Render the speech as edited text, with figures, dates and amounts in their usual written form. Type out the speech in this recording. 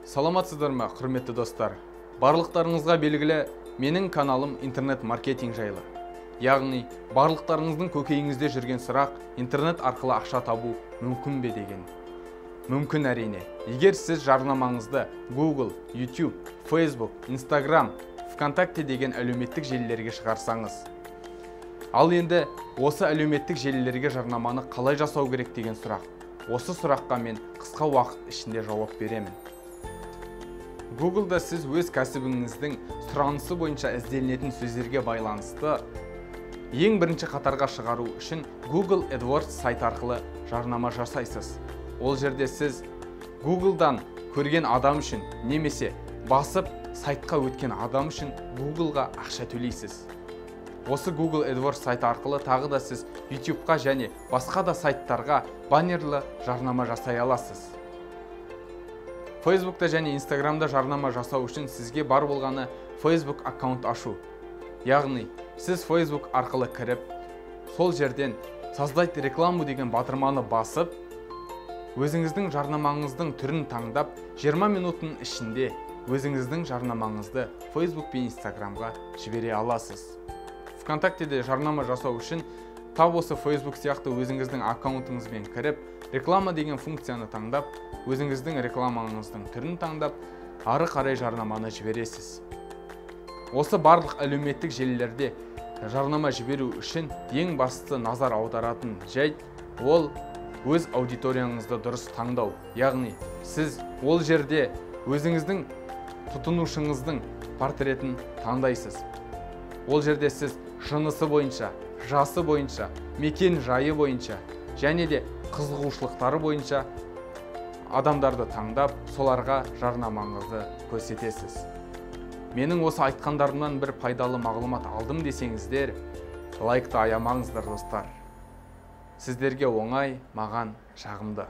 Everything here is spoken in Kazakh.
Саламатсыздар ма, құрметті достар? Барлықтарыңызға белгілі, менің каналым интернет-маркетинг жайлы. Яғни, барлықтарыңыздың көкейіңізде жүрген сұрақ интернет арқылы ақша табу мүмкін бе деген. Мүмкін әрине. Егер сіз жарнамаңызды Google, YouTube, Facebook, Instagram, ВКонтакте деген әлеуметтік желілерге шығарсаңыз. Ал енді осы әлеуметтік желілерге жарнаманы қалай жасау керек деген сұрақ. Осы сұраққа мен қысқа уақыт ішінде жауап беремін. Google-да сіз өз кәсібіңіздің сұранысы бойынша ізделінетін сөздерге байланысты ең бірінші қатарға шығару үшін Google AdWords сайт арқылы жарнама жасайсыз. Ол жерде сіз Google-дан көрген адам үшін немесе басып сайтқа өткен адам үшін Google-ға ақша төлейсіз. Осы Google AdWords сайты арқылы тағы да сіз YouTube-қа және басқа да сайттарға баннерлі жарнама жасай аласыз. Facebook'та және Instagram'да жарнама жасау үшін сізге бар болғаны Facebook аккаунт ашу. Яғни, сіз Facebook арқылы кіріп, сол жерден создать рекламу деген батырманы басып, өзіңіздің жарнамаңыздың түрін таңдап, 20 минуттың ішінде өзіңіздің жарнамаңызды Facebook пен Instagram'ға жібере аласыз. ВКонтактеде жарнама жасау үшін тап осы Facebook сияқты өзіңіздің аккаунтыңызбен кіріп, реклама деген функцияны таңдап, өзіңіздің рекламаңыздың түрін таңдап, ары қарай жарнаманы жібересіз. Осы барлық әлеуметтік желілерде жарнама жіберу үшін ең бастысы назар аударатын жайт ол өз аудиторияңызды дұрыс таңдау. Яғни, сіз ол жерде өзіңіздің тұтынушыңыздың портретін таңдайсыз. Ол жерде сіз жынысы бойынша, жасы бойынша, мекен жайы бойынша және де қызығушылықтары бойынша адамдарды таңдап, соларға жарнамаңызды көрсетесіз. Менің осы айтқандарымнан бір пайдалы мағлұмат алдым десеңіздер, лайкты аямаңыздар достар. Сіздерге оңай, маған жағымды.